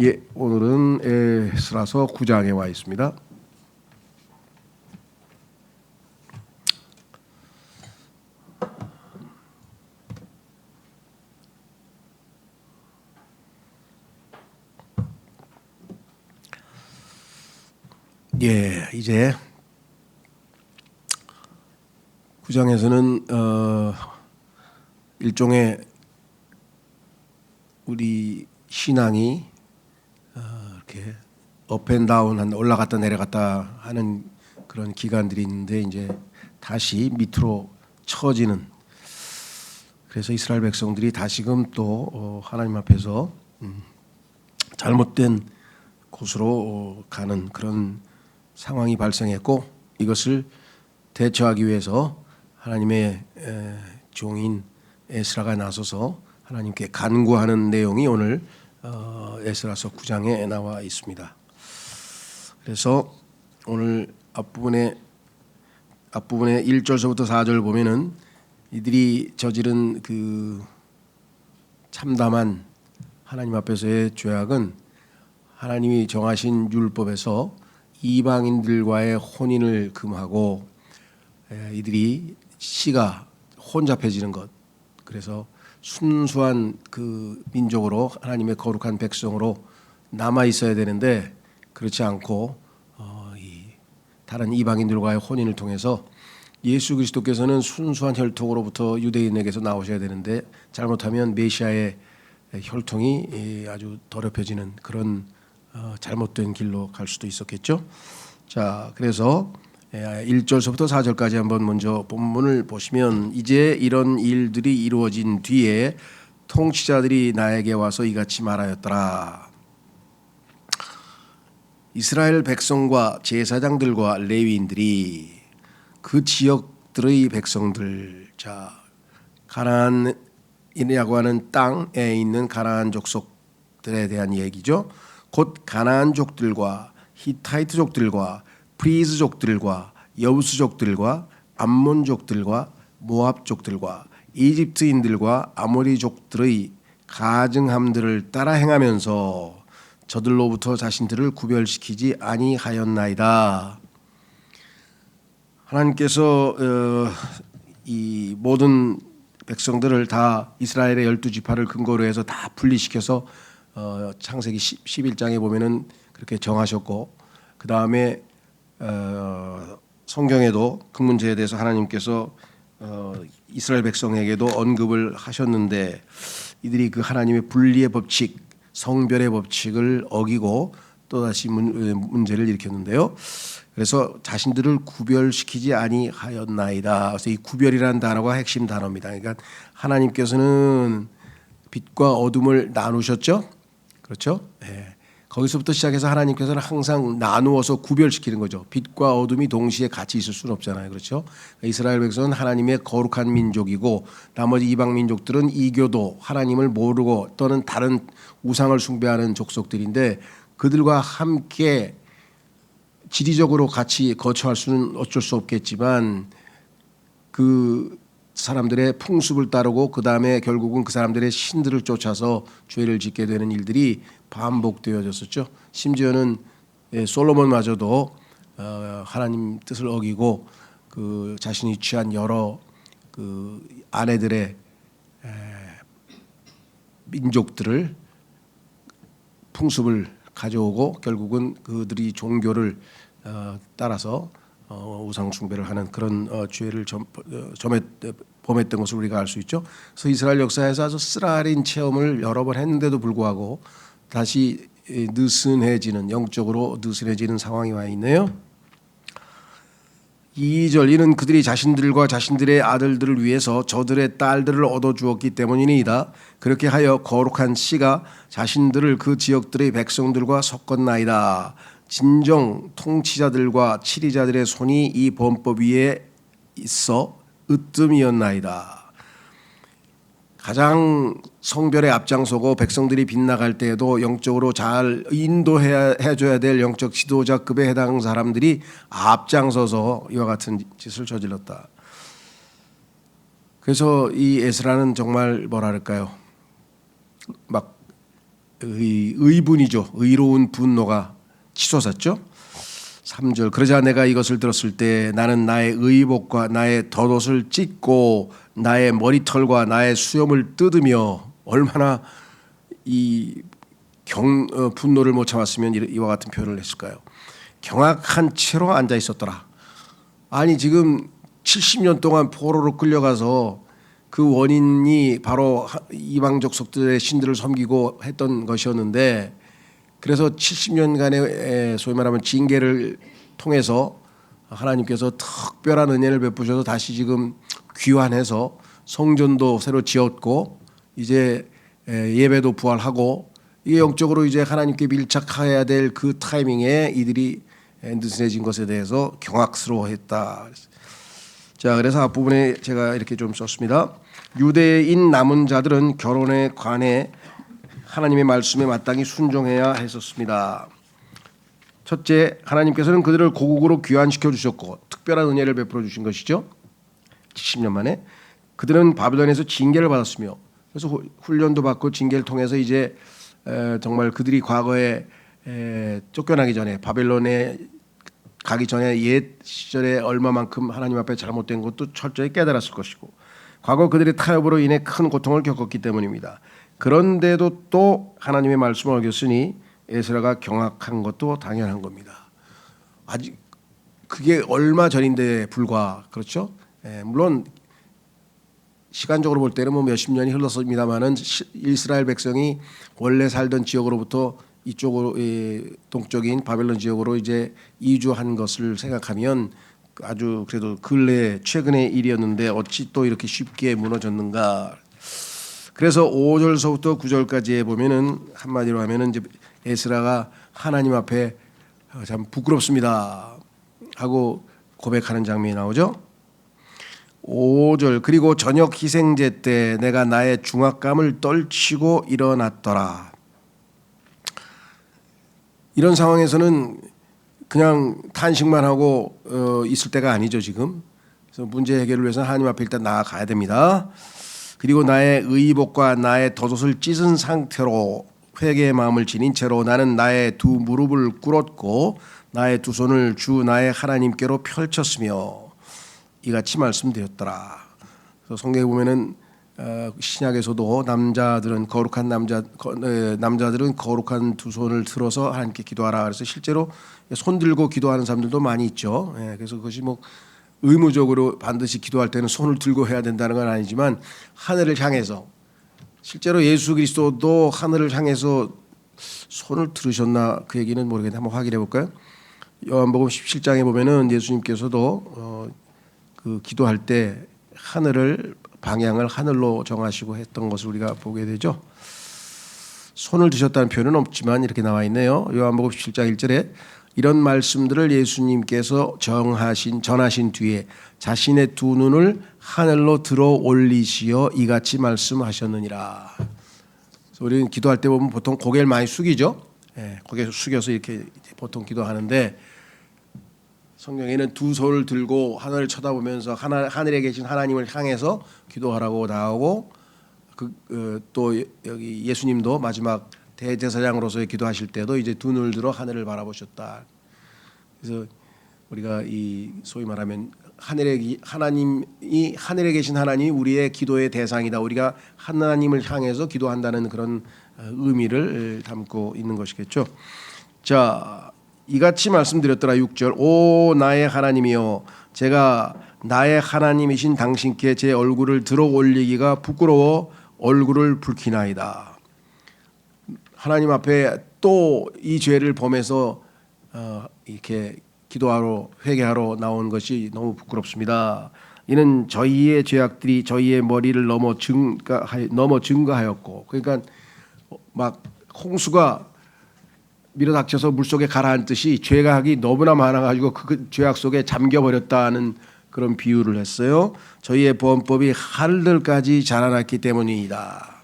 예, 오늘은 에스라서 9장에 와 있습니다. 예, 이제 9장에서는 일종의 우리 신앙이 이렇게 업앤다운 올라갔다 내려갔다 하는 그런 기간들이 있는데 이제 다시 밑으로 처지는, 그래서 이스라엘 백성들이 다시금 또 하나님 앞에서 잘못된 곳으로 가는 그런 상황이 발생했고, 이것을 대처하기 위해서 하나님의 종인 에스라가 나서서 하나님께 간구하는 내용이 오늘 에스라서 9장에 나와 있습니다. 그래서 오늘 앞부분에 1절서부터 4절 보면은 이들이 저지른 그 참담한 하나님 앞에서의 죄악은 하나님이 정하신 율법에서 이방인들과의 혼인을 금하고 이들이 씨가 혼잡해지는 것, 그래서 순수한 그 민족으로 하나님의 거룩한 백성으로 남아 있어야 되는데 그렇지 않고 다른 이방인들과의 혼인을 통해서 예수 그리스도께서는 순수한 혈통으로부터 유대인에게서 나오셔야 되는데 잘못하면 메시아의 혈통이 아주 더럽혀지는 그런 잘못된 길로 갈 수도 있었겠죠. 자, 그래서 1절서부터 4절까지 한번 먼저 본문을 보시면, 이제 이런 일들이 이루어진 뒤에 통치자들이 나에게 와서 이같이 말하였더라. 이스라엘 백성과 제사장들과 레위인들이 그 지역들의 백성들, 자, 가나안이라고 하는 땅에 있는 가나안 족속들에 대한 얘기죠. 곧 가나안족들과 히타이트족들과 프리즈족들과 여부스족들과 암몬족들과 모압족들과 이집트인들과 아모리족들의 가증함들을 따라 행하면서 저들로부터 자신들을 구별시키지 아니하였나이다. 하나님께서 이 모든 백성들을 다 이스라엘의 12지파를 근거로 해서 다 분리시켜서 창세기 11장에 보면은 그렇게 정하셨고, 그 다음에 성경에도 그 문제에 대해서 하나님께서 이스라엘 백성에게도 언급을 하셨는데, 이들이 그 하나님의 분리의 법칙, 성별의 법칙을 어기고 또다시 문제를 일으켰는데요. 그래서 자신들을 구별시키지 아니하였나이다. 그래서 이 구별이라는 단어가 핵심 단어입니다. 그러니까 하나님께서는 빛과 어둠을 나누셨죠. 그렇죠? 네. 거기서부터 시작해서 하나님께서는 항상 나누어서 구별시키는 거죠. 빛과 어둠이 동시에 같이 있을 수는 없잖아요. 그렇죠? 이스라엘 백성은 하나님의 거룩한 민족이고, 나머지 이방 민족들은 이교도, 하나님을 모르고 또는 다른 우상을 숭배하는 족속들인데, 그들과 함께 지리적으로 같이 거처할 수는 어쩔 수 없겠지만 그 사람들의 풍습을 따르고 그 다음에 결국은 그 사람들의 신들을 쫓아서 죄를 짓게 되는 일들이 반복되어졌었죠. 심지어는 솔로몬마저도 하나님 뜻을 어기고 그 자신이 취한 여러 그 아내들의 민족들을 풍습을 가져오고 결국은 그들이 종교를 따라서 우상 숭배를 하는 그런 죄를 범했던 것을 우리가 알 수 있죠. 그래서 이스라엘 역사에서 아주 쓰라린 체험을 여러 번 했는데도 불구하고 다시 느슨해지는, 영적으로 느슨해지는 상황이 와 있네요. 2절, 이는 그들이 자신들과 자신들의 아들들을 위해서 저들의 딸들을 얻어주었기 때문이니이다. 그렇게 하여 거룩한 씨가 자신들을 그 지역들의 백성들과 섞었나이다. 진정 통치자들과 치리자들의 손이 이 범법 위에 있어 으뜸이었나이다. 가장 성별에 앞장서고 백성들이 빗나갈 때에도 영적으로 잘 인도해줘야 될 영적 지도자급에 해당 사람들이 앞장서서 이와 같은 짓을 저질렀다. 그래서 이 에스라는 정말 뭐랄까요, 막 의분이죠. 의로운 분노가 치솟았죠. 3절 그러자 내가 이것을 들었을 때 나는 나의 의복과 나의 덧옷을 찢고 나의 머리털과 나의 수염을 뜯으며 얼마나 이 분노를 못 참았으면 이와 같은 표현을 했을까요? 경악한 채로 앉아 있었더라. 아니 지금 70년 동안 포로로 끌려가서 그 원인이 바로 이방족 속들의 신들을 섬기고 했던 것이었는데 그래서 70년간의 소위 말하면 징계를 통해서 하나님께서 특별한 은혜를 베푸셔서 다시 지금 귀환해서 성전도 새로 지었고 이제 예배도 부활하고 이게 영적으로 이제 하나님께 밀착해야 될 그 타이밍에 이들이 느슨해진 것에 대해서 경악스러워했다. 자, 그래서 앞부분에 제가 이렇게 좀 썼습니다. 유대인 남은 자들은 결혼에 관해 하나님의 말씀에 마땅히 순종해야 했었습니다. 첫째, 하나님께서는 그들을 고국으로 귀환시켜 주셨고 특별한 은혜를 베풀어 주신 것이죠. 70년 만에 그들은 바벨론에서 징계를 받았으며 그래서 훈련도 받고 징계를 통해서 이제 정말 그들이 과거에 쫓겨나기 전에 바벨론에 가기 전에 옛 시절에 얼마만큼 하나님 앞에 잘못된 것도 철저히 깨달았을 것이고 과거 그들의 타협으로 인해 큰 고통을 겪었기 때문입니다. 그런데도 또 하나님의 말씀을 어겼으니 에스라가 경악한 것도 당연한 겁니다. 아직 그게 얼마 전인데 불과 그렇죠? 물론 시간적으로 볼 때는 뭐 몇십 년이 흘렀습니다만은 이스라엘 백성이 원래 살던 지역으로부터 이쪽으로 동쪽인 바벨론 지역으로 이제 이주한 것을 생각하면 아주 그래도 근래 최근의 일이었는데 어찌 또 이렇게 쉽게 무너졌는가. 그래서 5절서부터 9절까지에 보면은 한마디로 하면은 이제 에스라가 하나님 앞에 참 부끄럽습니다 하고 고백하는 장면이 나오죠. 5절 그리고 저녁 희생제 때 내가 나의 중압감을 떨치고 일어났더라. 이런 상황에서는 그냥 탄식만 하고 있을 때가 아니죠 지금. 그래서 문제 해결을 위해서 하나님 앞에 일단 나아가야 됩니다. 그리고 나의 의복과 나의 덧옷을 찢은 상태로 회개의 마음을 지닌 채로 나는 나의 두 무릎을 꿇었고 나의 두 손을 주 나의 하나님께로 펼쳤으며 이같이 말씀드렸더라. 그래서 성경에 보면은 신약에서도 남자들은 거룩한 두 손을 들어서 하나님께 기도하라. 그래서 실제로 손 들고 기도하는 사람들도 많이 있죠. 그래서 그것이 뭐 의무적으로 반드시 기도할 때는 손을 들고 해야 된다는 건 아니지만 하늘을 향해서 실제로 예수 그리스도도 하늘을 향해서 손을 들으셨나 그 얘기는 모르겠는데 한번 확인해 볼까요? 요한복음 17장에 보면은 예수님께서도 그 기도할 때 하늘을 방향을 하늘로 정하시고 했던 것을 우리가 보게 되죠. 손을 드셨다는 표현은 없지만 이렇게 나와 있네요. 요한복음 17장 1절에 이런 말씀들을 예수님께서 전하신 뒤에 자신의 두 눈을 하늘로 들어 올리시어 이같이 말씀하셨느니라. 그래서 우리는 기도할 때 보면 보통 고개를 많이 숙이죠. 고개 숙여서 이렇게 보통 기도하는데 성경에는 두 손을 들고 하늘을 쳐다보면서 하늘에 계신 하나님을 향해서 기도하라고 나오고 또 여기 예수님도 마지막 대제사장으로서의 기도하실 때도 이제 두 눈을 들어 하늘을 바라보셨다. 그래서 우리가 이 소위 말하면 하늘에 계신 하나님이 우리의 기도의 대상이다. 우리가 하나님을 향해서 기도한다는 그런 의미를 담고 있는 것이겠죠. 자, 이같이 말씀드렸더라. 6절 오 나의 하나님이여 제가 나의 하나님이신 당신께 제 얼굴을 들어 올리기가 부끄러워 얼굴을 붉히나이다. 하나님 앞에 또 이 죄를 범해서 이렇게 기도하러 회개하러 나온 것이 너무 부끄럽습니다. 이는 저희의 죄악들이 저희의 머리를 넘어 증가하였고 그러니까 막 홍수가 밀어닥쳐서 물속에 가라앉듯이 죄악이 너무나 많아가지고 그 죄악 속에 잠겨버렸다는 그런 비유를 했어요. 저희의 범법이 하늘들까지 자라났기 때문이다.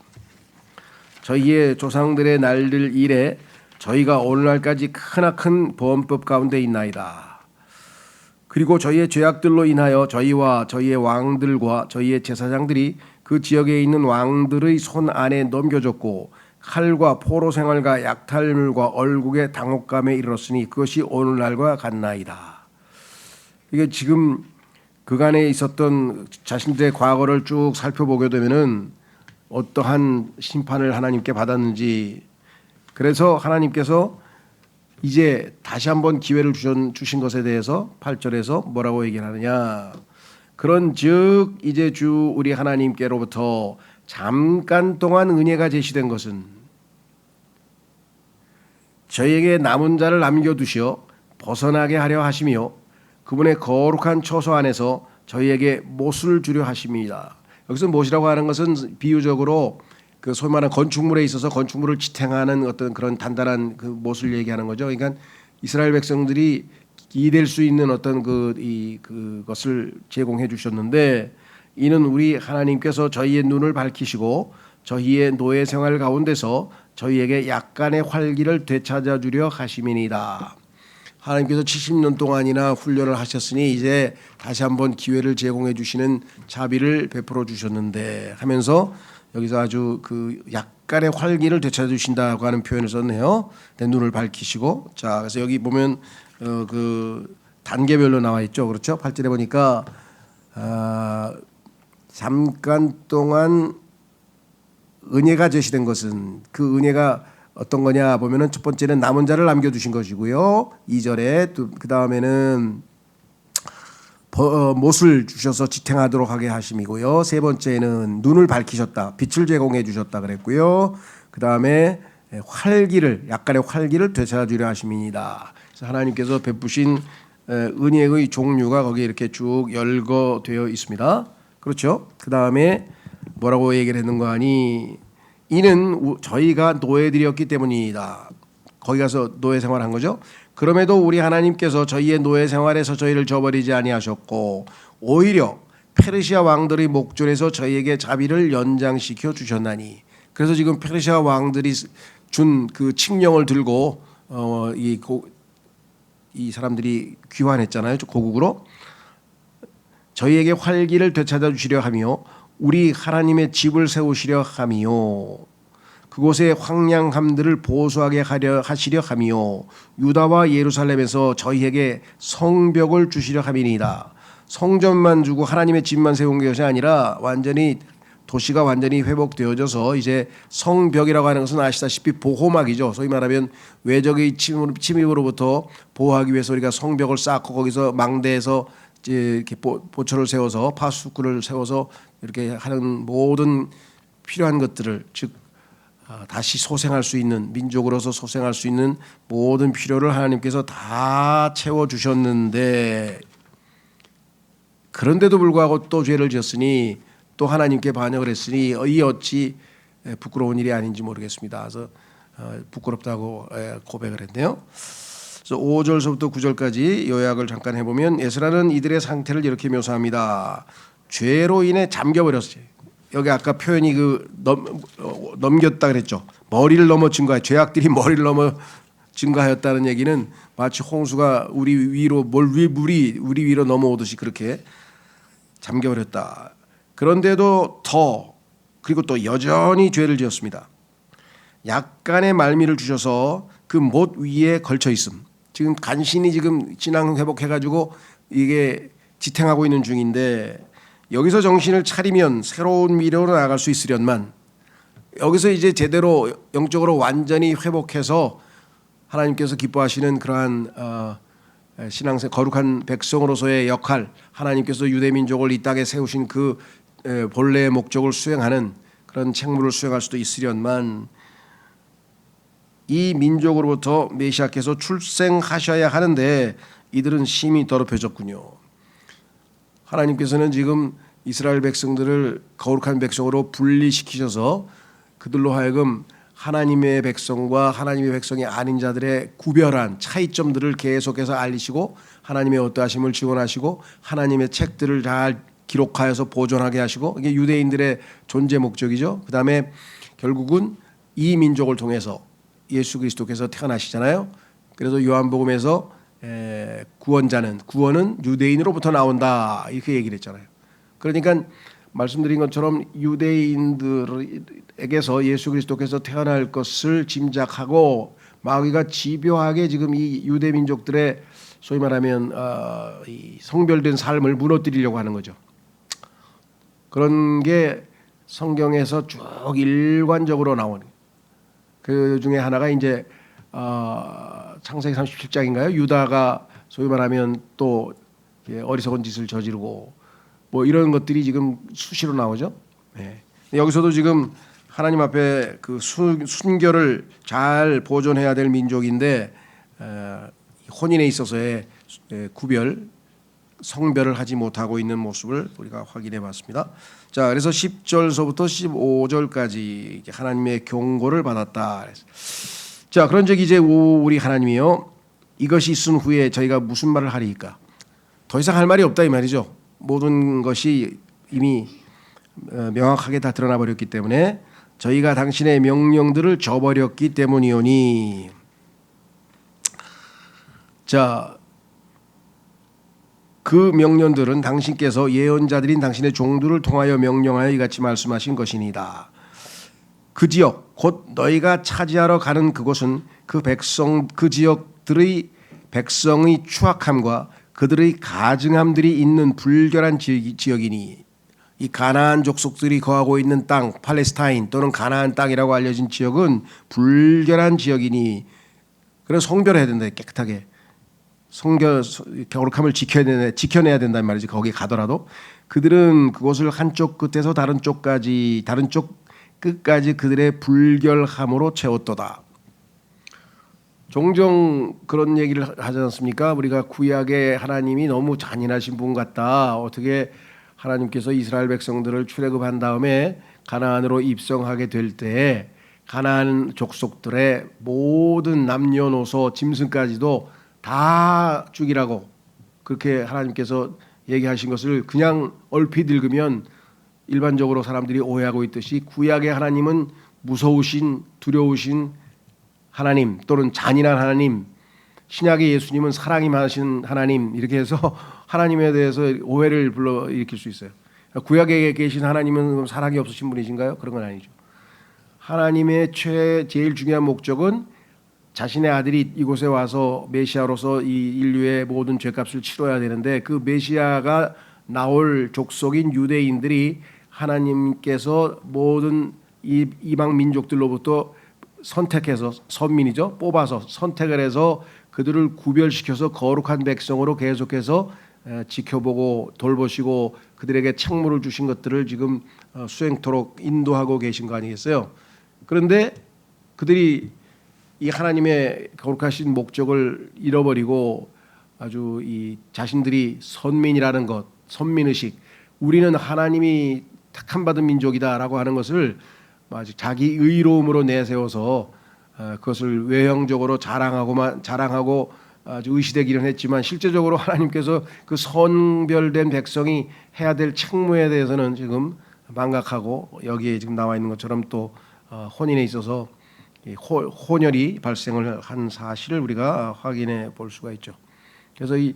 저희의 조상들의 날들 이래 저희가 오늘날까지 크나큰 범법 가운데 있나이다. 그리고 저희의 죄악들로 인하여 저희와 저희의 왕들과 저희의 제사장들이 그 지역에 있는 왕들의 손 안에 넘겨졌고 칼과 포로 생활과 약탈물과 얼국의 당혹감에 이르렀으니 그것이 오늘날과 같나이다. 이게 지금 그간에 있었던 자신들의 과거를 쭉 살펴보게 되면은 어떠한 심판을 하나님께 받았는지, 그래서 하나님께서 이제 다시 한번 기회를 주신 것에 대해서 8절에서 뭐라고 얘기하느냐. 그런즉 이제 주 우리 하나님께로부터 잠깐 동안 은혜가 제시된 것은 저희에게 남은 자를 남겨두시어 벗어나게 하려 하시며 그분의 거룩한 처소 안에서 저희에게 못을 주려 하십니다. 여기서 못이라고 하는 것은 비유적으로 그 소위 말하는 건축물에 있어서 건축물을 지탱하는 어떤 그런 단단한 그 못을 얘기하는 거죠. 그러니까 이스라엘 백성들이 이될 수 있는 어떤 그것을 제공해 주셨는데, 이는 우리 하나님께서 저희의 눈을 밝히시고 저희의 노예 생활 가운데서 저희에게 약간의 활기를 되찾아 주려 하심이니이다. 하나님께서 70년 동안이나 훈련을 하셨으니 이제 다시 한번 기회를 제공해 주시는 자비를 베풀어 주셨는데 하면서 여기서 아주 그 약간의 활기를 되찾아 주신다고 하는 표현을 썼네요. 내 눈을 밝히시고. 자, 그래서 여기 보면 그 단계별로 나와 있죠. 그렇죠? 8절에 보니까 잠깐 동안 은혜가 제시된 것은, 그 은혜가 어떤 거냐 보면은 첫 번째는 남은 자를 남겨두신 것이고요. 2절에 그 다음에는 못을 주셔서 지탱하도록 하게 하심이고요. 세 번째는 눈을 밝히셨다, 빛을 제공해 주셨다 그랬고요. 그 다음에 활기를, 약간의 활기를 되찾아주려 하심이니다. 그래서 하나님께서 베푸신 은혜의 종류가 거기에 이렇게 쭉 열거되어 있습니다. 그렇죠? 그 다음에 뭐라고 얘기를 했는 거 아니? 이는 저희가 노예들이었기 때문이다. 거기 가서 노예 생활한 거죠. 그럼에도 우리 하나님께서 저희의 노예 생활에서 저희를 저버리지 아니하셨고 오히려 페르시아 왕들의 목전에서 저희에게 자비를 연장시켜 주셨나니. 그래서 지금 페르시아 왕들이 준 그 칙령을 들고 이 사람들이 귀환했잖아요. 고국으로. 저희에게 활기를 되찾아 주시려 하며 우리 하나님의 집을 세우시려 하며 그곳의 황량함들을 보수하게 하시려 하며 유다와 예루살렘에서 저희에게 성벽을 주시려 함이니이다. 성전만 주고 하나님의 집만 세운 것이 아니라 완전히 도시가 완전히 회복되어져서 이제 성벽이라고 하는 것은 아시다시피 보호막이죠. 소위 말하면 외적의 침입으로부터 보호하기 위해서 우리가 성벽을 쌓고 거기서 망대에서 이렇게 보초를 세워서 파수꾼을 세워서 이렇게 하는 모든 필요한 것들을, 즉 다시 소생할 수 있는, 민족으로서 소생할 수 있는 모든 필요를 하나님께서 다 채워 주셨는데, 그런데도 불구하고 또 죄를 지었으니 또 하나님께 반역을 했으니 이 어찌 부끄러운 일이 아닌지 모르겠습니다. 그래서 부끄럽다고 고백을 했네요. 그래서 5절서부터 9절까지 요약을 잠깐 해보면 에스라는 이들의 상태를 이렇게 묘사합니다. 죄로 인해 잠겨버렸어요. 여기 아까 표현이 넘겼다 그랬죠. 머리를 넘어 증거해, 죄악들이 머리를 넘어 증가하였다는 얘기는 마치 홍수가 우리 위로 물이 우리 위로 넘어오듯이 그렇게 잠겨버렸다. 그런데도 그리고 또 여전히 죄를 지었습니다. 약간의 말미를 주셔서 그 못 위에 걸쳐 있음. 지금 간신히 지금 진앙 회복해가지고 이게 지탱하고 있는 중인데, 여기서 정신을 차리면 새로운 미래로 나아갈 수 있으련만 여기서 이제 제대로 영적으로 완전히 회복해서 하나님께서 기뻐하시는 그러한 신앙생 거룩한 백성으로서의 역할, 하나님께서 유대 민족을 이 땅에 세우신 그 본래의 목적을 수행하는 그런 책무를 수행할 수도 있으련만 이 민족으로부터 메시아께서 출생하셔야 하는데 이들은 심히 더럽혀졌군요. 하나님께서는 지금 이스라엘 백성들을 거룩한 백성으로 분리시키셔서 그들로 하여금 하나님의 백성과 하나님의 백성이 아닌 자들의 구별한 차이점들을 계속해서 알리시고 하나님의 어떠하심을 지원하시고 하나님의 책들을 잘 기록하여서 보존하게 하시고, 이게 유대인들의 존재 목적이죠. 그 다음에 결국은 이 민족을 통해서 예수 그리스도께서 태어나시잖아요. 그래서 요한복음에서 구원은 유대인으로부터 나온다 이렇게 얘기를 했잖아요. 그러니까 말씀드린 것처럼 유대인들에게서 예수 그리스도께서 태어날 것을 짐작하고 마귀가 집요하게 지금 이 유대 민족들의 소위 말하면 이 성별된 삶을 무너뜨리려고 하는 거죠. 그런 게 성경에서 쭉 일관적으로 나오는 그 중에 하나가 이제 창세기 37장인가요? 유다가 소위 말하면 또 어리석은 짓을 저지르고 뭐 이런 것들이 지금 수시로 나오죠. 네. 여기서도 지금 하나님 앞에 그 순결을 잘 보존해야 될 민족인데 혼인에 있어서의 구별, 성별을 하지 못하고 있는 모습을 우리가 확인해 봤습니다. 자, 그래서 10절서부터 15절까지 하나님의 경고를 받았다. 자, 그런 적 이제 우리 하나님이요, 이것이 있은 후에 저희가 무슨 말을 하리이까? 더 이상 할 말이 없다 이 말이죠. 모든 것이 이미 명확하게 다 드러나 버렸기 때문에 저희가 당신의 명령들을 저버렸기 때문이오니. 자, 그 명령들은 당신께서 예언자들인 당신의 종들을 통하여 명령하여 이같이 말씀하신 것이니이다. 그 지역 곧 너희가 차지하러 가는 그곳은 그 지역들의 백성의 추악함과 그들의 가증함들이 있는 불결한 지역이니, 이 가나안 족속들이 거하고 있는 땅, 팔레스타인 또는 가나안 땅이라고 알려진 지역은 불결한 지역이니, 그래서 성별해야 된다. 깨끗하게 거룩함을 지켜내야 된다는 말이지. 거기 가더라도 그들은 그곳을 한쪽 끝에서 다른 쪽 끝까지 그들의 불결함으로 채웠도다. 종종 그런 얘기를 하지 않습니까? 우리가 구약의 하나님이 너무 잔인하신 분 같다. 어떻게 하나님께서 이스라엘 백성들을 출애굽한 다음에 가나안으로 입성하게 될 때 가나안 족속들의 모든 남녀노소 짐승까지도 다 죽이라고 그렇게 하나님께서 얘기하신 것을 그냥 얼핏 읽으면 일반적으로 사람들이 오해하고 있듯이 구약의 하나님은 무서우신 두려우신 하나님 또는 잔인한 하나님, 신약의 예수님은 사랑이 많으신 하나님, 이렇게 해서 하나님에 대해서 오해를 불러일으킬 수 있어요. 구약에 계신 하나님은 사랑이 없으신 분이신가요? 그런 건 아니죠. 하나님의 제일 중요한 목적은 자신의 아들이 이곳에 와서 메시아로서 이 인류의 모든 죄값을 치러야 되는데, 그 메시아가 나올 족속인 유대인들이 하나님께서 모든 이방 민족들로부터 선택해서, 선민이죠, 뽑아서 선택을 해서 그들을 구별시켜서 거룩한 백성으로 계속해서 지켜보고 돌보시고 그들에게 책무를 주신 것들을 지금 수행토록 인도하고 계신 거 아니겠어요? 그런데 그들이 이 하나님의 거룩하신 목적을 잃어버리고 아주 이 자신들이 선민이라는 것, 선민의식, 우리는 하나님이 택함 받은 민족이다라고 하는 것을 아주 자기 의로움으로 내세워서 그것을 외형적으로 자랑하고 아주 의시되기는 했지만, 실제적으로 하나님께서 그 선별된 백성이 해야 될 책무에 대해서는 지금 망각하고, 여기에 지금 나와 있는 것처럼 또 혼인에 있어서 혼혈이 발생을 한 사실을 우리가 확인해 볼 수가 있죠. 그래서 이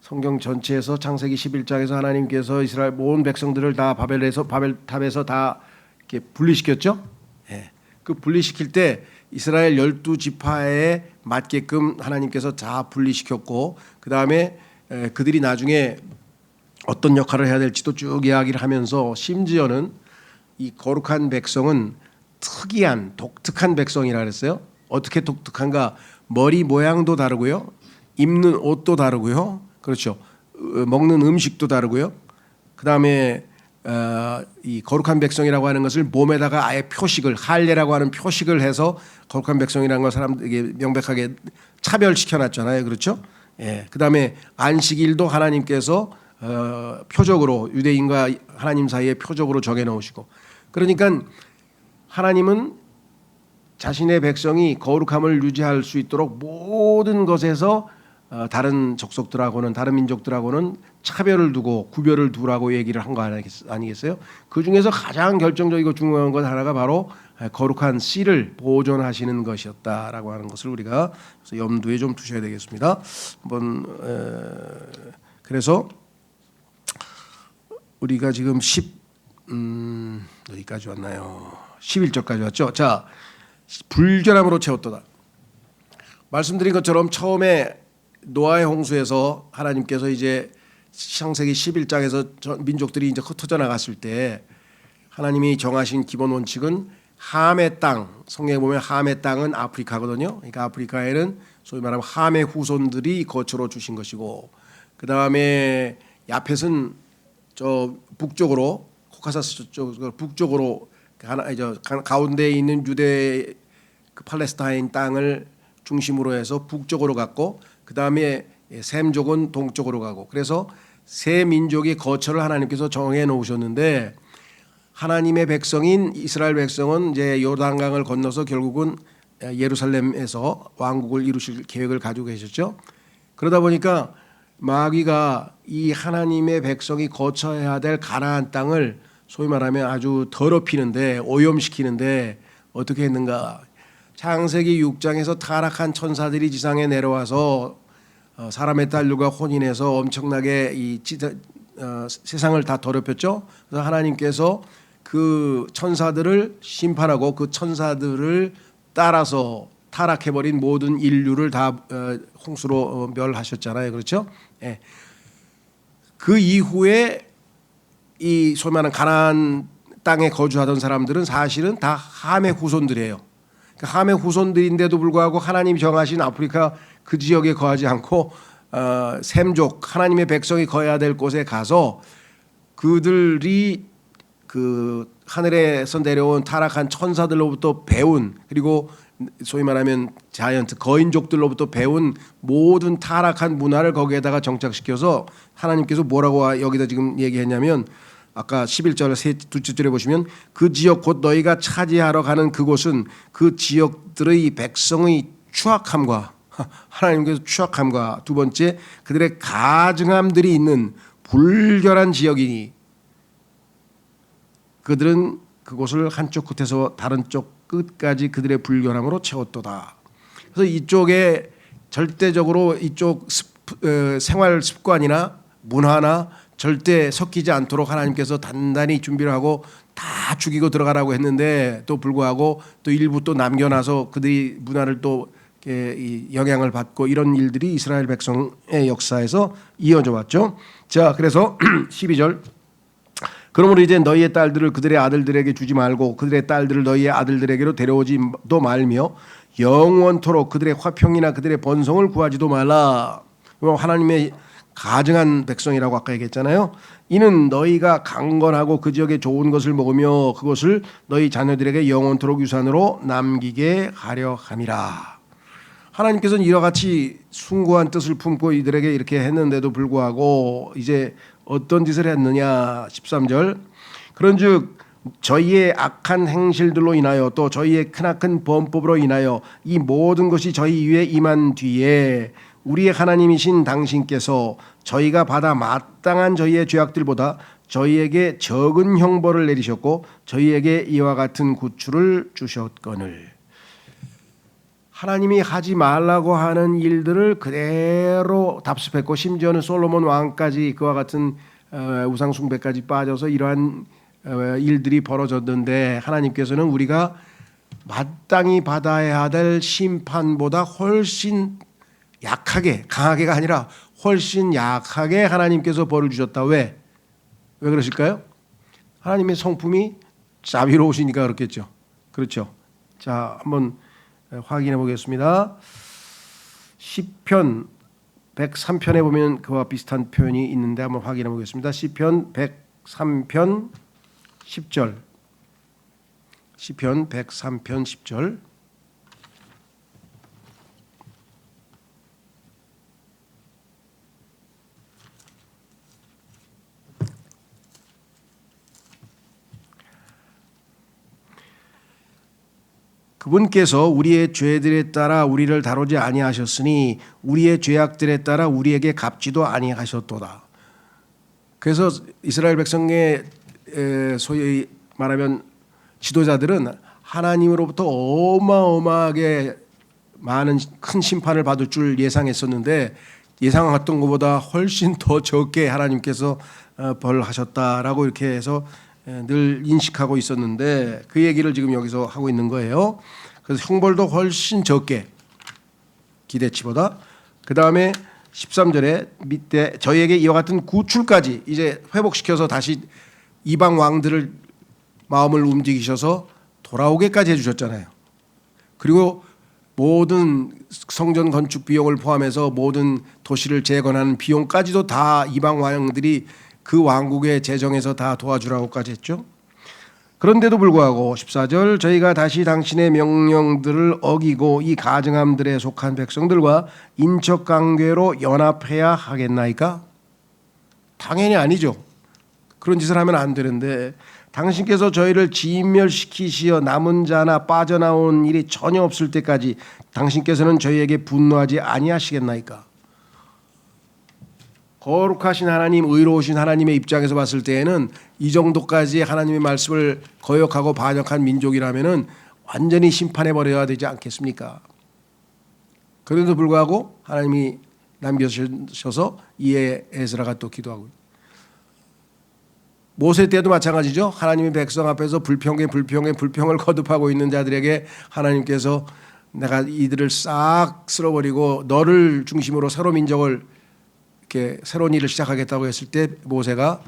성경 전체에서 창세기 11장에서 하나님께서 이스라엘 모든 백성들을 다 바벨탑에서 다 이렇게 분리시켰죠. 예. 그 분리시킬 때 이스라엘 12지파에 맞게끔 하나님께서 다 분리시켰고, 그 다음에 그들이 나중에 어떤 역할을 해야 될지도 쭉 이야기를 하면서, 심지어는 이 거룩한 백성은 특이한 독특한 백성이라 그랬어요. 어떻게 독특한가? 머리 모양도 다르고요, 입는 옷도 다르고요, 그렇죠, 먹는 음식도 다르고요. 그 다음에 이 거룩한 백성이라고 하는 것을 몸에다가 아예 표식을, 할례라고 하는 표식을 해서 거룩한 백성이라는 걸 사람들에게 명백하게 차별시켜놨잖아요, 그렇죠? 예. 그 다음에 안식일도 하나님께서 표적으로, 유대인과 하나님 사이에 표적으로 정해놓으시고, 그러니까 하나님은 자신의 백성이 거룩함을 유지할 수 있도록 모든 것에서 다른 족속들하고는, 다른 민족들하고는 차별을 두고 구별을 두라고 얘기를 한 거 아니겠어요? 그 중에서 가장 결정적이고 중요한 것 하나가 바로 거룩한 씨를 보존하시는 것이었다라고 하는 것을 우리가 염두에 좀 두셔야 되겠습니다. 한번 그래서 우리가 지금 어디까지 왔나요? 11절까지 왔죠. 자, 불결함으로 채웠도다. 말씀드린 것처럼 처음에 노아의 홍수에서 하나님께서 이제 창세기 11장에서 민족들이 이제 흩어져 나갔을 때 하나님이 정하신 기본 원칙은 함의 땅, 성경에 보면 함의 땅은 아프리카거든요. 그러니까 아프리카에는 소위 말하면 함의 후손들이 거처로 주신 것이고, 그 다음에 야펫은 저 북쪽으로 코카사스 쪽 북쪽으로 가운데에 있는 유대 그 팔레스타인 땅을 중심으로 해서 북쪽으로 갔고, 그 다음에 셈족은 동쪽으로 가고, 그래서 세 민족의 거처를 하나님께서 정해 놓으셨는데, 하나님의 백성인 이스라엘 백성은 이제 요단강을 건너서 결국은 예루살렘에서 왕국을 이루실 계획을 가지고 계셨죠. 그러다 보니까 마귀가 이 하나님의 백성이 거처해야 될 가나안 땅을 소위 말하면 아주 더럽히는데, 오염시키는데 어떻게 했는가? 창세기 6장에서 타락한 천사들이 지상에 내려와서 사람의 딸들과 혼인해서 엄청나게 세상을 다 더럽혔죠. 그래서 하나님께서 그 천사들을 심판하고 그 천사들을 따라서 타락해버린 모든 인류를 다 홍수로 멸하셨잖아요. 그렇죠? 예. 그 이후에 이 소위 말하는 가나안 땅에 거주하던 사람들은 사실은 다 함의 후손들이에요. 그러니까 함의 후손들인데도 불구하고 하나님이 정하신 아프리카 그 지역에 거하지 않고 셈족 하나님의 백성이 거해야 될 곳에 가서 그들이 그 하늘에서 내려온 타락한 천사들로부터 배운, 그리고 소위 말하면 자이언트 거인족들로부터 배운 모든 타락한 문화를 거기에다가 정착시켜서 하나님께서 뭐라고 여기다 지금 얘기했냐면, 아까 11절 둘째 줄에 보시면 그 지역 곧 너희가 차지하러 가는 그곳은 그 지역들의 백성의 추악함과 하나님께서 추악함과, 두 번째 그들의 가증함들이 있는 불결한 지역이니 그들은 그곳을 한쪽 끝에서 다른 쪽 끝까지 그들의 불결함으로 채웠도다. 그래서 이쪽에 절대적으로 이쪽 생활 습관이나 문화나 절대 섞이지 않도록 하나님께서 단단히 준비를 하고 다 죽이고 들어가라고 했는데, 또 불구하고 또 일부 또 남겨놔서 그들이 문화를 또 영향을 받고, 이런 일들이 이스라엘 백성의 역사에서 이어져 왔죠. 자, 그래서 12절 그러므로 이제 너희의 딸들을 그들의 아들들에게 주지 말고 그들의 딸들을 너희의 아들들에게로 데려오지도 말며 영원토록 그들의 화평이나 그들의 번성을 구하지도 말라. 하나님의 가증한 백성이라고 아까 얘기했잖아요. 이는 너희가 강건하고 그 지역에 좋은 것을 먹으며 그것을 너희 자녀들에게 영원토록 유산으로 남기게 하려 함이라. 하나님께서는 이와 같이 숭고한 뜻을 품고 이들에게 이렇게 했는데도 불구하고 이제 어떤 짓을 했느냐. 13절 그런즉 저희의 악한 행실들로 인하여 또 저희의 크나큰 범법으로 인하여 이 모든 것이 저희 위에 임한 뒤에 우리의 하나님이신 당신께서 저희가 받아 마땅한 저희의 죄악들보다 저희에게 적은 형벌을 내리셨고 저희에게 이와 같은 구출을 주셨거늘. 하나님이 하지 말라고 하는 일들을 그대로 답습했고, 심지어는 솔로몬 왕까지 그와 같은 우상 숭배까지 빠져서 이러한 일들이 벌어졌는데, 하나님께서는 우리가 마땅히 받아야 될 심판보다 훨씬 약하게, 강하게가 아니라 훨씬 약하게 하나님께서 벌을 주셨다. 왜 그러실까요? 하나님의 성품이 자비로우시니까 그렇겠죠. 그렇죠. 자, 한번 확인해 보겠습니다. 시편 103편에 보면 그와 비슷한 표현이 있는데 한번 확인해 보겠습니다. 시편 103편 10절. 시편 103편 10절. 그분께서 우리의 죄들에 따라 우리를 다루지 아니하셨으니 우리의 죄악들에 따라 우리에게 갚지도 아니하셨도다. 그래서 이스라엘 백성의 소위 말하면 지도자들은 하나님으로부터 어마어마하게 많은 큰 심판을 받을 줄 예상했었는데, 예상했던 것보다 훨씬 더 적게 하나님께서 벌하셨다라고 이렇게 해서 늘 인식하고 있었는데 그 얘기를 지금 여기서 하고 있는 거예요. 그래서 형벌도 훨씬 적게 기대치보다. 그 다음에 13절에 밑에 저희에게 이와 같은 구출까지 이제 회복시켜서 다시 이방 왕들을 마음을 움직이셔서 돌아오게까지 해주셨잖아요. 그리고 모든 성전 건축 비용을 포함해서 모든 도시를 재건하는 비용까지도 다 이방 왕들이 그 왕국의 재정에서 다 도와주라고까지 했죠. 그런데도 불구하고 14절 저희가 다시 당신의 명령들을 어기고 이 가증함들에 속한 백성들과 인척관계로 연합해야 하겠나이까? 당연히 아니죠. 그런 짓을 하면 안 되는데 당신께서 저희를 진멸시키시어 남은 자나 빠져나온 일이 전혀 없을 때까지 당신께서는 저희에게 분노하지 아니하시겠나이까? 거룩하신 하나님, 의로우신 하나님의 입장에서 봤을 때에는 이 정도까지 하나님의 말씀을 거역하고 반역한 민족이라면은 완전히 심판해 버려야 되지 않겠습니까? 그런데도 불구하고 하나님이 남겨주셔서 이에 에스라가 또 기도하고, 모세 때도 마찬가지죠. 하나님의 백성 앞에서 불평을 거듭하고 있는 자들에게 하나님께서 내가 이들을 싹 쓸어버리고 너를 중심으로 새로 민족을 이렇게 새로운 일을 시작하겠다고 했을 때 모세가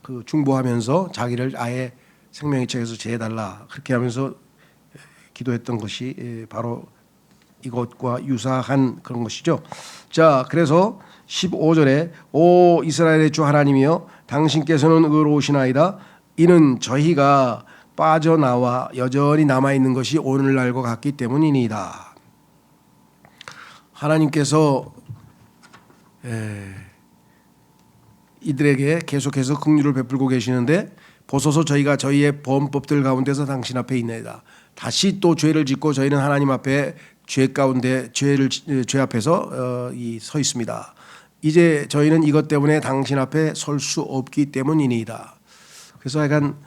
그 중보하면서 자기를 아예 생명의 책에서 제해달라 그렇게 하면서 기도했던 것이 바로 이것과 유사한 그런 것이죠. 자, 그래서 15절에 오 이스라엘의 주 하나님이여 당신께서는 의로우시나이다. 이는 저희가 빠져나와 여전히 남아있는 것이 오늘날과 같기 때문이니이다. 하나님께서 이들에게 계속해서 긍휼을 베풀고 계시는데 보소서 저희가 저희의 범법들 가운데서 당신 앞에 있나이다. 다시 또 죄를 짓고 저희는 하나님 앞에 죄 가운데 죄 앞에서 서 있습니다. 이제 저희는 이것 때문에 당신 앞에 설 수 없기 때문이니이다. 그래서 약간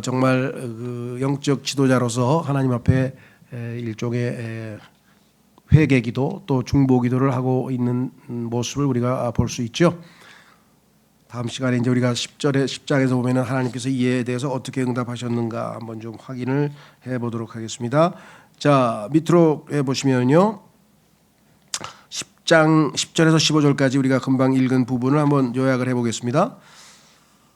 정말 그 영적 지도자로서 하나님 앞에 일종의 회개기도 또 중보기도를 하고 있는 모습을 우리가 볼 수 있죠. 다음 시간에 이제 우리가 10장에서 보면은 하나님께서 이에 대해서 어떻게 응답하셨는가 한번 좀 확인을 해보도록 하겠습니다. 자, 밑으로 해보시면요. 10장 10절에서 15절까지 우리가 금방 읽은 부분을 한번 요약을 해보겠습니다.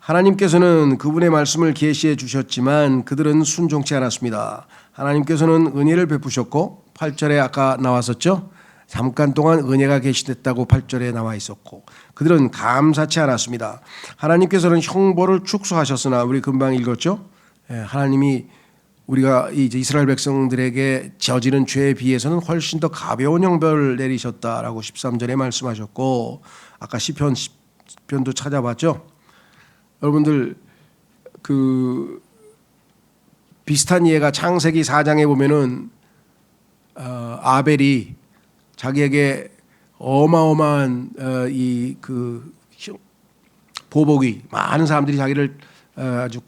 하나님께서는 그분의 말씀을 계시해 주셨지만 그들은 순종치 않았습니다. 하나님께서는 은혜를 베푸셨고 8절에 아까 나왔었죠. 잠깐 동안 은혜가 계시됐다고 8절에 나와 있었고 그들은 감사치 않았습니다. 하나님께서는 형벌을 축소하셨으나 우리 금방 읽었죠. 하나님이 우리가 이제 이스라엘 백성들에게 저지른 죄에 비해서는 훨씬 더 가벼운 형벌을 내리셨다라고 13절에 말씀하셨고 아까 시편도 찾아봤죠. 여러분들 그 비슷한 예가 창세기 4장에 보면은 아벨이 자기에게 어마어마한 이 그 보복이 많은 사람들이 자기를 아주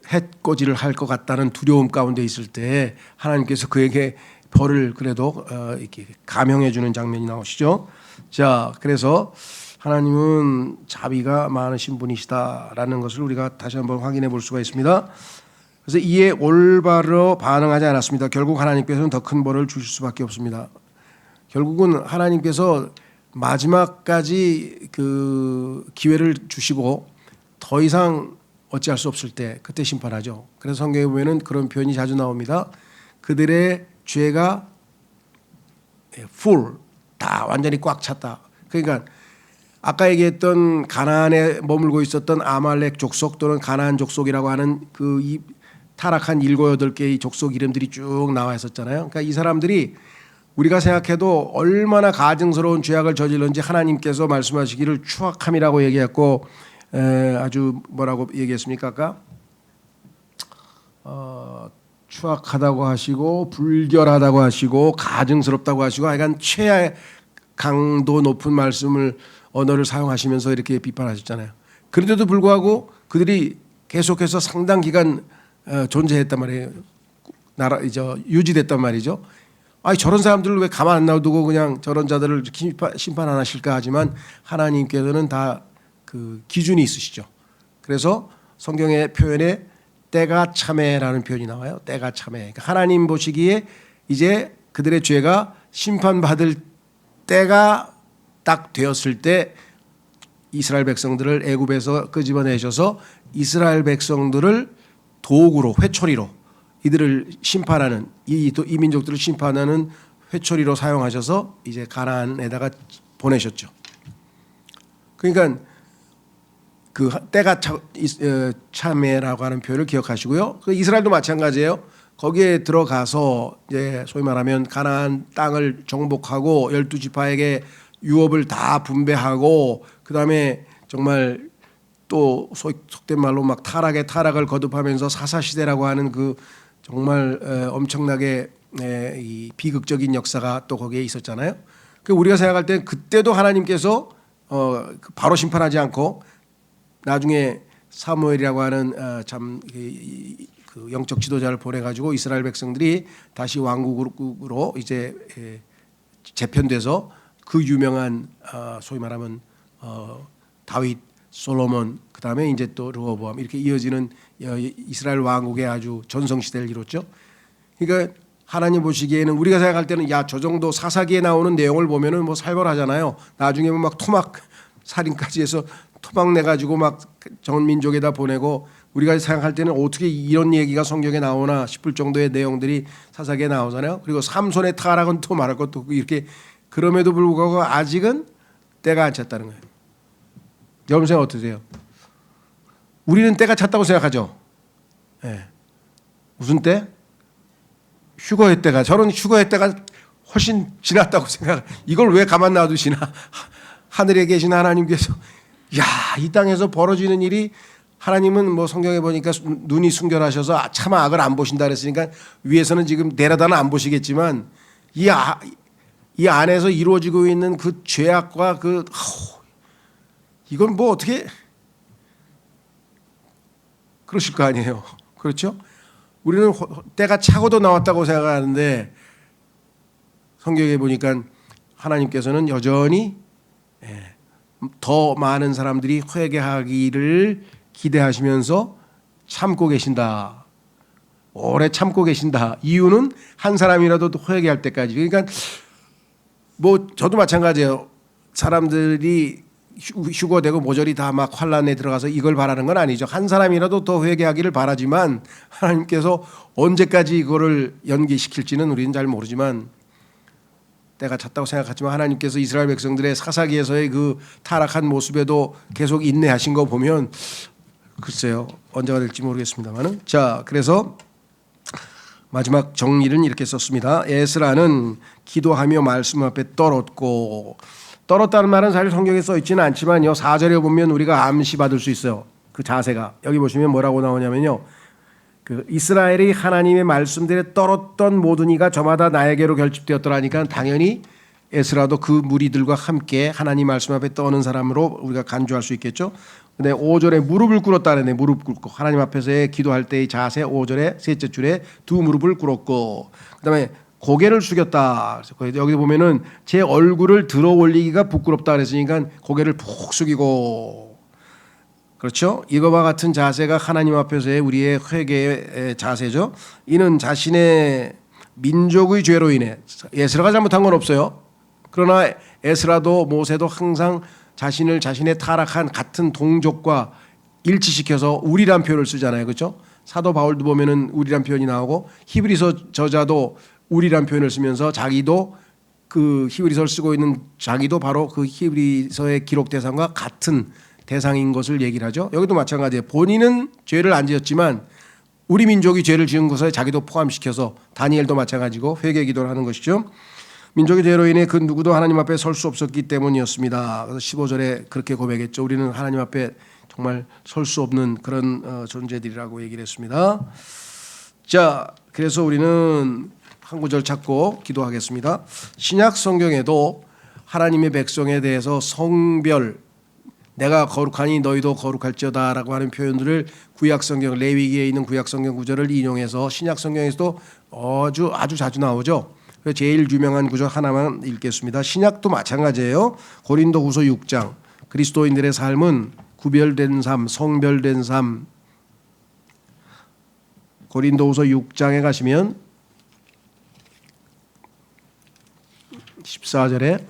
해코지를 할 것 같다는 두려움 가운데 있을 때 하나님께서 그에게 벌을 그래도 이렇게 감형해 주는 장면이 나오시죠. 자, 그래서 하나님은 자비가 많으신 분이시다라는 것을 우리가 다시 한번 확인해 볼 수가 있습니다. 그래서 이에 올바로 반응하지 않았습니다. 결국 하나님께서는 더 큰 벌을 주실 수밖에 없습니다. 결국은 하나님께서 마지막까지 그 기회를 주시고 더 이상 어찌할 수 없을 때 그때 심판하죠. 그래서 성경에 보면은 그런 표현이 자주 나옵니다. 그들의 죄가 full 다 완전히 꽉 찼다. 그러니까 아까 얘기했던 가나안에 머물고 있었던 아말렉 족속 또는 가나안 족속이라고 하는 그 타락한 7, 8개의 족속 이름들이 쭉 나와 있었잖아요. 그러니까 이 사람들이 우리가 생각해도 얼마나 가증스러운 죄악을 저질렀는지 하나님께서 말씀하시기를 추악함이라고 얘기했고 아주 뭐라고 얘기했습니까? 아까 추악하다고 하시고 불결하다고 하시고 가증스럽다고 하시고 하여간 최악 강도 높은 말씀을 언어를 사용하시면서 이렇게 비판하셨잖아요. 그런데도 불구하고 그들이 계속해서 상당 기간 존재했단 말이에요. 유지됐단 말이죠. 아니 저런 사람들을 왜 가만 안 놔두고 그냥 저런 자들을 심판 안 하실까 하지만 하나님께서는 다 그 기준이 있으시죠. 그래서 성경의 표현에 때가 참에라는 표현이 나와요. 때가 참에. 그러니까 하나님 보시기에 이제 그들의 죄가 심판받을 때가 딱 되었을 때 이스라엘 백성들을 애굽에서 끄집어내셔서 이스라엘 백성들을 도구로, 회초리로 이들을 심판하는 이 민족들을 심판하는 회초리로 사용하셔서 이제 가나안에다가 보내셨죠. 그러니까 그 때가 참에라고 하는 표현을 기억하시고요. 그 이스라엘도 마찬가지예요. 거기에 들어가서 이제 소위 말하면 가나안 땅을 정복하고 12지파에게 유업을 다 분배하고 그다음에 정말 또 속된 말로 막 타락을 거듭하면서 사사시대라고 하는 그 정말 엄청나게 이 비극적인 역사가 또 거기에 있었잖아요. 그 우리가 생각할 때 그때도 하나님께서 바로 심판하지 않고 나중에 사무엘이라고 하는 참 그 영적 지도자를 보내가지고 이스라엘 백성들이 다시 왕국으로 이제 재편돼서 그 유명한 소위 말하면 다윗, 솔로몬, 그 다음에 이제 또 르호보암 이렇게 이어지는 이스라엘 왕국의 아주 전성 시대를 이뤘죠. 그러니까 하나님 보시기에는 우리가 생각할 때는 야, 저 정도 사사기에 나오는 내용을 보면은 뭐 살벌하잖아요. 나중에 막 토막 살인까지 해서 토막 내 가지고 막 전 민족에다 보내고 우리가 생각할 때는 어떻게 이런 얘기가 성경에 나오나 싶을 정도의 내용들이 사사기에 나오잖아요. 그리고 삼손의 타락은 또 말할 것도 없고 이렇게 그럼에도 불구하고 아직은 때가 안 찼다는 거예요. 여러분 생각 어떠세요? 우리는 때가 찼다고 생각하죠. 네. 무슨 때? 휴거의 때가. 저는 휴거의 때가 훨씬 지났다고 생각. 이걸 왜 가만 놔두시나? 하늘에 계신 하나님께서 야, 이 땅에서 벌어지는 일이 하나님은 뭐 성경에 보니까 눈이 순결하셔서 차마 악을 안 보신다 그랬으니까 위에서는 지금 내려다는 안 보시겠지만 이 안에서 이루어지고 있는 그 죄악과 이건 뭐 어떻게 그러실 거 아니에요. 그렇죠? 우리는 때가 차고도 나왔다고 생각하는데 성경에 보니까 하나님께서는 여전히 더 많은 사람들이 회개하기를 기대하시면서 참고 계신다. 오래 참고 계신다. 이유는 한 사람이라도 회개할 때까지. 그러니까 뭐 저도 마찬가지예요. 사람들이 휴거되고 모조리 다 막 환란에 들어가서 이걸 바라는 건 아니죠. 한 사람이라도 더 회개하기를 바라지만 하나님께서 언제까지 이거를 연기시킬지는 우리는 잘 모르지만 때가 찼다고 생각하지만 하나님께서 이스라엘 백성들의 사사기에서의 그 타락한 모습에도 계속 인내하신 거 보면 글쎄요 언제가 될지 모르겠습니다만은 자 그래서 마지막 정리는 이렇게 썼습니다. 에스라는 기도하며 말씀 앞에 떨었다는 말은 사실 성경에 써 있지는 않지만요 4절에 보면 우리가 암시 받을 수 있어요. 그 자세가 여기 보시면 뭐라고 나오냐면요 그 이스라엘이 하나님의 말씀들에 떨었던 모든 이가 저마다 나에게로 결집되었더라니까 당연히 에스라도 그 무리들과 함께 하나님 말씀 앞에 떠는 사람으로 우리가 간주할 수 있겠죠. 근데 5절에 무릎을 꿇었다네. 무릎 꿇고 하나님 앞에서의 기도할 때의 자세 5절에 셋째 줄에 두 무릎을 꿇었고 그다음에 고개를 숙였다. 그래서 여기 보면은 제 얼굴을 들어 올리기가 부끄럽다 그랬으니까 고개를 푹 숙이고 그렇죠? 이거와 같은 자세가 하나님 앞에서의 우리의 회개의 자세죠. 이는 자신의 민족의 죄로 인해 에스라가 잘못한 건 없어요. 그러나 에스라도 모세도 항상 자신의 타락한 같은 동족과 일치시켜서 우리란 표현을 쓰잖아요. 그렇죠? 사도 바울도 보면은 우리란 표현이 나오고 히브리서 저자도 우리란 표현을 쓰면서 자기도 그 히브리서를 쓰고 있는 자기도 바로 그 히브리서의 기록 대상과 같은 대상인 것을 얘기를 하죠. 여기도 마찬가지예요. 본인은 죄를 안 지었지만 우리 민족이 죄를 지은 것에 자기도 포함시켜서 다니엘도 마찬가지고 회개 기도를 하는 것이죠. 민족의 죄로 인해 그 누구도 하나님 앞에 설 수 없었기 때문이었습니다. 그래서 15절에 그렇게 고백했죠. 우리는 하나님 앞에 정말 설 수 없는 그런 존재들이라고 얘기를 했습니다. 자, 그래서 우리는 한 구절 찾고 기도하겠습니다. 신약 성경에도 하나님의 백성에 대해서 성별 내가 거룩하니 너희도 거룩할지어다라고 하는 표현들을 구약성경 레위기에 있는 구약성경 구절을 인용해서 신약성경에서도 아주 자주 나오죠. 제일 유명한 구절 하나만 읽겠습니다. 신약도 마찬가지예요. 고린도후서 6장 그리스도인들의 삶은 구별된 삶, 성별된 삶 고린도후서 6장에 가시면 14절에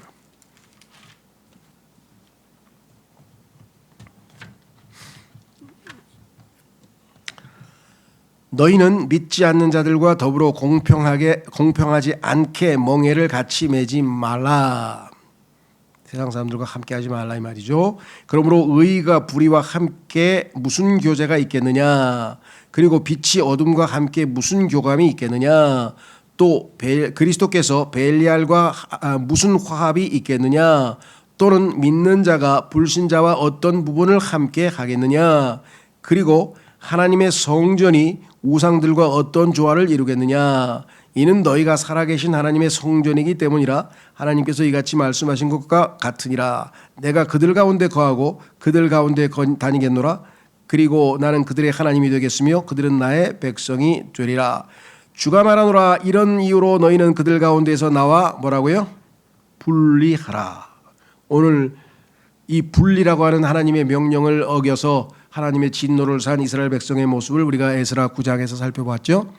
너희는 믿지 않는 자들과 더불어 공평하지 않게 멍에를 같이 매지 말라. 세상 사람들과 함께하지 말라 이 말이죠. 그러므로 의가 불의와 함께 무슨 교제가 있겠느냐? 그리고 빛이 어둠과 함께 무슨 교감이 있겠느냐? 또 그리스도께서 벨리알과 무슨 화합이 있겠느냐? 또는 믿는 자가 불신자와 어떤 부분을 함께 하겠느냐? 그리고 하나님의 성전이 우상들과 어떤 조화를 이루겠느냐? 이는 너희가 살아계신 하나님의 성전이기 때문이라. 하나님께서 이같이 말씀하신 것과 같으니라. 내가 그들 가운데 거하고 그들 가운데 다니겠노라. 그리고 나는 그들의 하나님이 되겠으며 그들은 나의 백성이 되리라. 주가 말하노라. 이런 이유로 너희는 그들 가운데서 나와 뭐라고요? 분리하라. 오늘 이 분리라고 하는 하나님의 명령을 어겨서 하나님의 진노를 산 이스라엘 백성의 모습을 우리가 에스라 9장에서 살펴봤죠.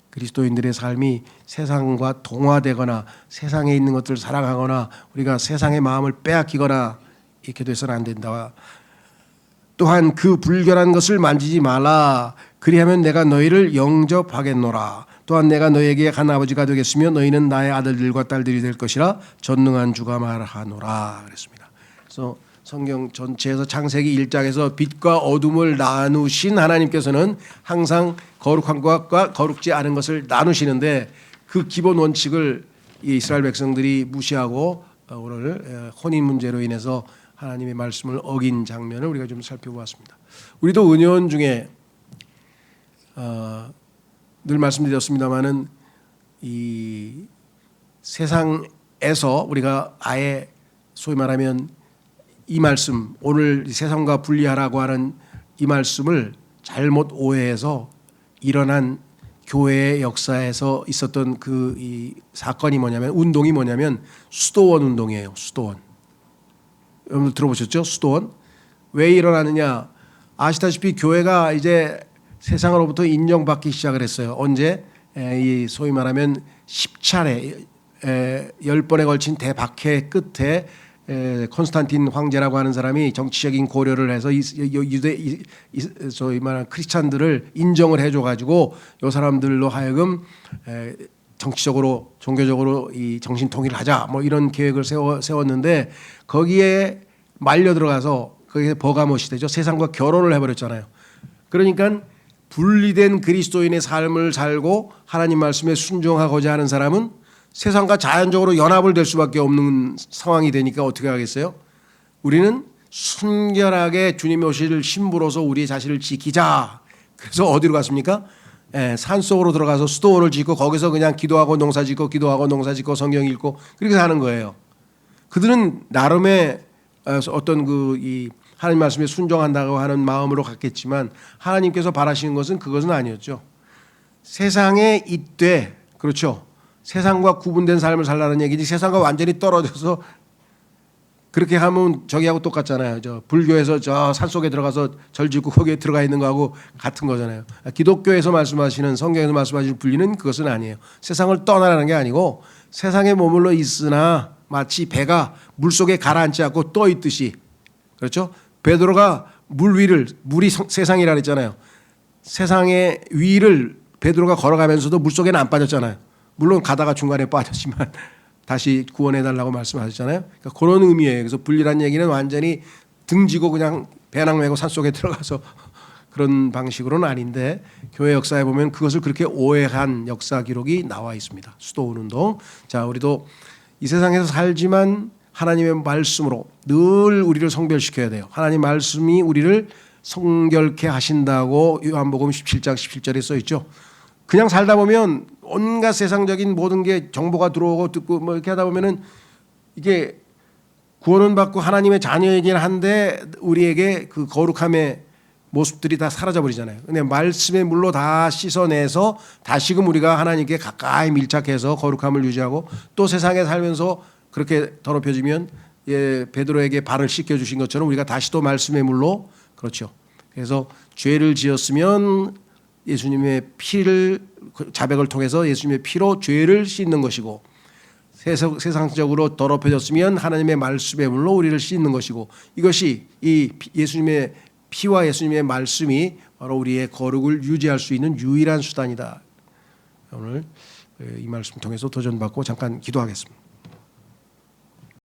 그리스도인들의 삶이 세상과 동화되거나 세상에 있는 것들을 사랑하거나 우리가 세상의 마음을 빼앗기거나 이렇게 돼서는 안 된다. 또한 그 불결한 것을 만지지 말라. 그리하면 내가 너희를 영접하겠노라. 또한 내가 너희에게 한 아버지가 되겠으며 너희는 나의 아들들과 딸들이 될 것이라 전능한 주가 말하노라 그랬습니다. 그래서 성경 전체에서 창세기 1장에서 빛과 어둠을 나누신 하나님께서는 항상 거룩한 것과 거룩지 않은 것을 나누시는데 그 기본 원칙을 이스라엘 백성들이 무시하고 오늘 혼인 문제로 인해서 하나님의 말씀을 어긴 장면을 우리가 좀 살펴보았습니다. 우리도 은연 중에 늘 말씀드렸습니다마는 이 세상에서 우리가 아예 소위 말하면 이 말씀 오늘 세상과 분리하라고 하는 이 말씀을 잘못 오해해서 일어난 교회의 역사에서 있었던 그 이 사건이 뭐냐면 운동이 뭐냐면 수도원 운동이에요. 수도원. 여러분들 들어보셨죠? 수도원. 왜 일어나느냐? 아시다시피 교회가 이제 세상으로부터 인정받기 시작을 했어요. 언제? 이 소위 말하면 10차례 10번에 걸친 대박해 끝에 콘스탄틴 황제라고 하는 사람이 정치적인 고려를 해서 소위 말하는 크리스찬들을 인정을 해줘 가지고 이 사람들로 하여금 정치적으로 종교적으로 이 정신 통일을 하자 뭐 이런 계획을 세웠는데 거기에 말려 들어가서 거기에 버가못이 되죠. 세상과 결혼을 해버렸잖아요. 그러니까 분리된 그리스도인의 삶을 살고 하나님 말씀에 순종하고자 하는 사람은 세상과 자연적으로 연합을 될 수밖에 없는 상황이 되니까 어떻게 하겠어요? 우리는 순결하게 주님이 오실 신부로서 우리 자신을 지키자. 그래서 어디로 갔습니까? 산속으로 들어가서 수도원을 짓고 거기서 그냥 기도하고 농사 짓고 기도하고 농사 짓고 성경 읽고 그렇게 사는 거예요. 그들은 나름의 어떤 이 하나님 말씀에 순종한다고 하는 마음으로 갔겠지만 하나님께서 바라시는 것은 그것은 아니었죠. 세상에 있되 그렇죠. 세상과 구분된 삶을 살라는 얘기지 세상과 완전히 떨어져서 그렇게 하면 저기하고 똑같잖아요. 저 불교에서 저 산속에 들어가서 절 짓고 거기에 들어가 있는 거하고 같은 거잖아요. 기독교에서 말씀하시는 성경에서 말씀하시는 분리는 그것은 아니에요. 세상을 떠나라는 게 아니고 세상에 머물러 있으나 마치 배가 물속에 가라앉지 않고 떠 있듯이 그렇죠. 베드로가 물이 세상이라 그랬잖아요. 세상의 위를 베드로가 걸어가면서도 물속에는 안 빠졌잖아요. 물론 가다가 중간에 빠졌지만 다시 구원해달라고 말씀하셨잖아요. 그러니까 그런 의미예요. 그래서 분리란 얘기는 완전히 등지고 그냥 배낭 메고 산속에 들어가서 그런 방식으로는 아닌데 교회 역사에 보면 그것을 그렇게 오해한 역사 기록이 나와 있습니다. 수도원 운동. 자, 우리도 이 세상에서 살지만 하나님의 말씀으로 늘 우리를 성별시켜야 돼요. 하나님 말씀이 우리를 성결케 하신다고 요한복음 17장 17절에 써 있죠. 그냥 살다 보면 온갖 세상적인 모든 게 정보가 들어오고 듣고 뭐 이렇게 하다 보면은 이게 구원은 받고 하나님의 자녀이긴 한데 우리에게 그 거룩함의 모습들이 다 사라져 버리잖아요. 근데 말씀의 물로 다 씻어내서 다시금 우리가 하나님께 가까이 밀착해서 거룩함을 유지하고 또 세상에 살면서 그렇게 더럽혀지면 베드로에게 발을 씻겨 주신 것처럼 우리가 다시 또 말씀의 물로 그렇죠. 그래서 죄를 지었으면 예수님의 피를 자백을 통해서 예수님의 피로 죄를 씻는 것이고 세상적으로 더럽혀졌으면 하나님의 말씀의 물로 우리를 씻는 것이고 이것이 이 예수님의 피와 예수님의 말씀이 바로 우리의 거룩을 유지할 수 있는 유일한 수단이다. 오늘 이 말씀 통해서 도전받고 잠깐 기도하겠습니다.